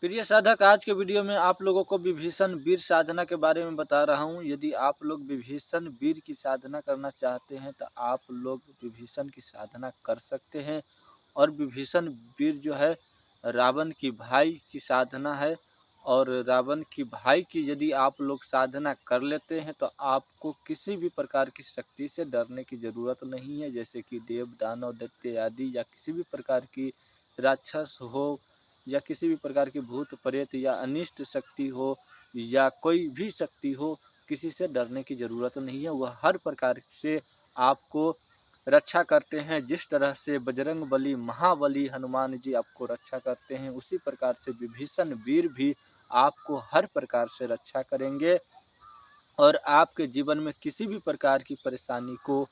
प्रिय साधक, आज के वीडियो में आप लोगों को विभीषण वीर साधना के बारे में बता रहा हूं। यदि आप लोग विभीषण वीर की साधना करना चाहते हैं तो आप लोग विभीषण की साधना कर सकते हैं। और विभीषण वीर जो है रावण की भाई की साधना है। और रावण की भाई की यदि आप लोग साधना कर लेते हैं तो आपको किसी भी प्रकार की शक्ति से डरने की ज़रूरत नहीं है। जैसे कि देव, दानव, दैत्य आदि या किसी भी प्रकार की राक्षस हो या किसी भी प्रकार की भूत प्रेत या अनिष्ट शक्ति हो या कोई भी शक्ति हो, किसी से डरने की ज़रूरत नहीं है। वह हर प्रकार से आपको रक्षा करते हैं। जिस तरह से बजरंग बली, महाबली हनुमान जी आपको रक्षा करते हैं, उसी प्रकार से विभीषण वीर भी आपको हर प्रकार से रक्षा करेंगे और आपके जीवन में किसी भी प्रकार की परेशानी को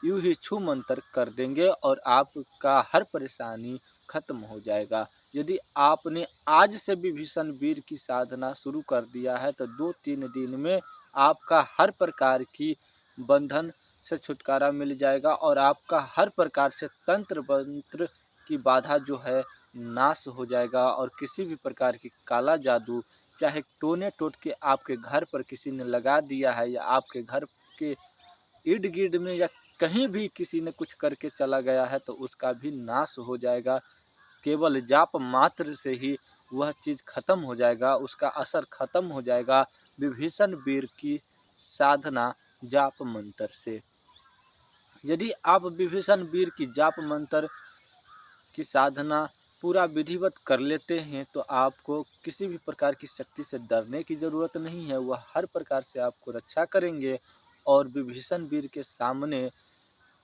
यूँ ही छू मंतर कर देंगे और आपका हर परेशानी खत्म हो जाएगा। यदि आपने आज से विभीषण वीर की साधना शुरू कर दिया है तो 2-3 दिन में आपका हर प्रकार की बंधन से छुटकारा मिल जाएगा और आपका हर प्रकार से तंत्र मंत्र की बाधा जो है नाश हो जाएगा। और किसी भी प्रकार की काला जादू, चाहे टोने टोट के आपके घर पर किसी ने लगा दिया है या आपके घर के इर्द गिर्द में या कहीं भी किसी ने कुछ करके चला गया है तो उसका भी नाश हो जाएगा। केवल जाप मात्र से ही वह चीज़ खत्म हो जाएगा, उसका असर खत्म हो जाएगा विभीषण वीर की साधना जाप मंत्र से। यदि आप विभीषण वीर की जाप मंत्र की साधना पूरा विधिवत कर लेते हैं तो आपको किसी भी प्रकार की शक्ति से डरने की ज़रूरत नहीं है। वह हर प्रकार से आपको रक्षा करेंगे और विभीषण वीर के सामने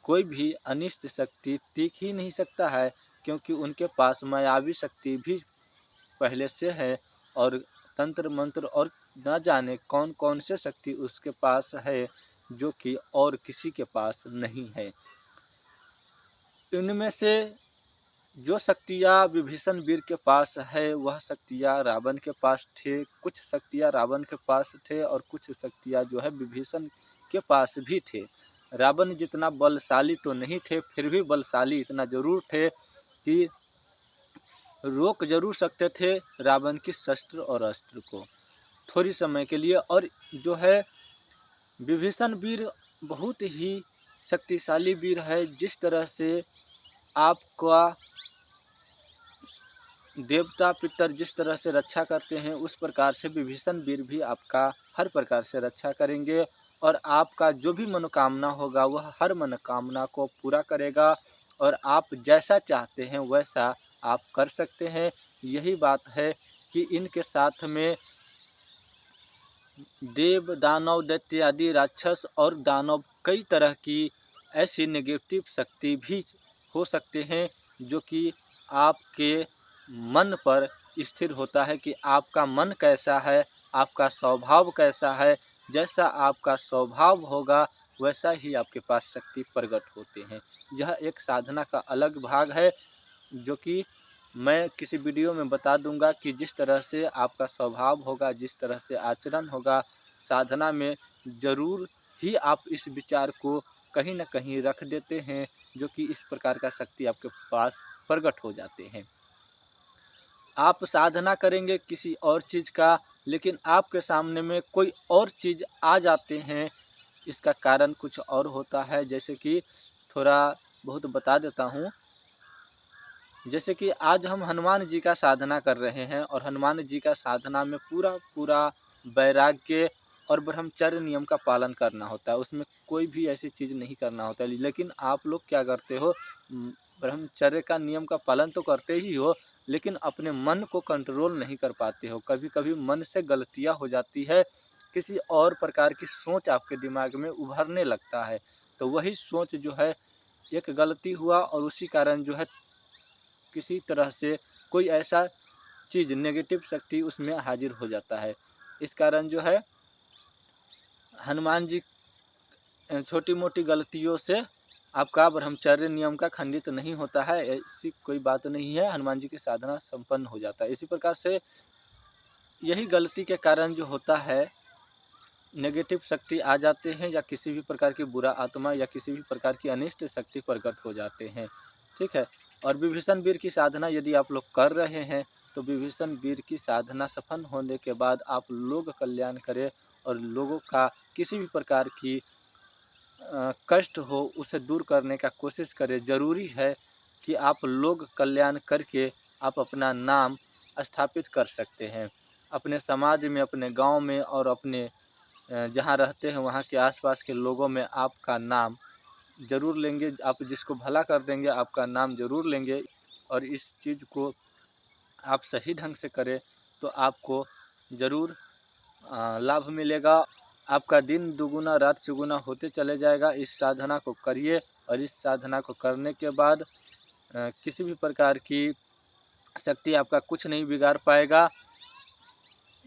कोई भी अनिष्ट शक्ति टिक ही नहीं सकता है, क्योंकि उनके पास मायावी शक्ति भी पहले से है और तंत्र मंत्र और न जाने कौन कौन से शक्ति उसके पास है जो कि और किसी के पास नहीं है। इनमें से जो शक्तियाँ विभीषण वीर के पास है वह शक्तियाँ रावण के पास थे, कुछ शक्तियाँ रावण के पास थे और कुछ शक्तियाँ जो है विभीषण के पास भी थे। रावण जितना बलशाली तो नहीं थे, फिर भी बलशाली इतना ज़रूर थे कि रोक जरूर सकते थे रावण की शस्त्र और अस्त्र को थोड़ी समय के लिए। और जो है विभीषण वीर बहुत ही शक्तिशाली वीर है। जिस तरह से आपका देवता पितर जिस तरह से रक्षा करते हैं उस प्रकार से विभीषण वीर भी आपका हर प्रकार से रक्षा करेंगे और आपका जो भी मनोकामना होगा वह हर मनोकामना को पूरा करेगा और आप जैसा चाहते हैं वैसा आप कर सकते हैं। यही बात है कि इनके साथ में देव, दानव, दैत्य आदि राक्षस और दानव कई तरह की ऐसी नेगेटिव शक्ति भी हो सकते हैं जो कि आपके मन पर स्थिर होता है कि आपका मन कैसा है, आपका स्वभाव कैसा है। जैसा आपका स्वभाव होगा वैसा ही आपके पास शक्ति प्रकट होते हैं। यह एक साधना का अलग भाग है जो कि मैं किसी वीडियो में बता दूंगा कि जिस तरह से आपका स्वभाव होगा, जिस तरह से आचरण होगा साधना में, ज़रूर ही आप इस विचार को कहीं न कहीं रख देते हैं जो कि इस प्रकार का शक्ति आपके पास प्रकट हो जाते हैं। आप साधना करेंगे किसी और चीज़ का, लेकिन आपके सामने में कोई और चीज़ आ जाते हैं, इसका कारण कुछ और होता है। जैसे कि थोड़ा बहुत बता देता हूँ। जैसे कि आज हम हनुमान जी का साधना कर रहे हैं और हनुमान जी का साधना में पूरा वैराग्य और ब्रह्मचर्य नियम का पालन करना होता है। उसमें कोई भी ऐसी चीज़ नहीं करना होता है। लेकिन आप लोग क्या करते हो, ब्रह्मचर्य का नियम का पालन तो करते ही हो लेकिन अपने मन को कंट्रोल नहीं कर पाते हो। कभी कभी मन से गलतियाँ हो जाती है, किसी और प्रकार की सोच आपके दिमाग में उभरने लगता है। तो वही सोच जो है एक गलती हुआ और उसी कारण जो है किसी तरह से कोई ऐसा चीज़ नेगेटिव शक्ति उसमें हाजिर हो जाता है। इस कारण जो है हनुमान जी छोटी मोटी गलतियों से आपका ब्रह्मचर्य नियम का खंडित नहीं होता है, ऐसी कोई बात नहीं है। हनुमान जी की साधना संपन्न हो जाता है। इसी प्रकार से यही गलती के कारण जो होता है, नेगेटिव शक्ति आ जाते हैं या किसी भी प्रकार की बुरा आत्मा या किसी भी प्रकार की अनिष्ट शक्ति प्रकट हो जाते हैं। ठीक है। और विभीषण वीर की साधना यदि आप लोग कर रहे हैं तो विभीषण वीर की साधना सफल होने के बाद आप लोग कल्याण करें और लोगों का किसी भी प्रकार की कष्ट हो उसे दूर करने का कोशिश करें। ज़रूरी है कि आप लोग कल्याण करके आप अपना नाम स्थापित कर सकते हैं। अपने समाज में, अपने गांव में और अपने जहां रहते हैं वहां के आसपास के लोगों में आपका नाम ज़रूर लेंगे। आप जिसको भला कर देंगे आपका नाम ज़रूर लेंगे और इस चीज़ को आप सही ढंग से करें तो आपको ज़रूर लाभ मिलेगा। आपका दिन दुगुना रात चौगुना होते चले जाएगा। इस साधना को करिए और इस साधना को करने के बाद किसी भी प्रकार की शक्ति आपका कुछ नहीं बिगाड़ पाएगा।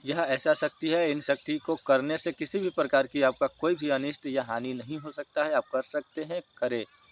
यह ऐसा शक्ति है, इन शक्ति को करने से किसी भी प्रकार की आपका कोई भी अनिष्ट या हानि नहीं हो सकता है। आप कर सकते हैं, करें।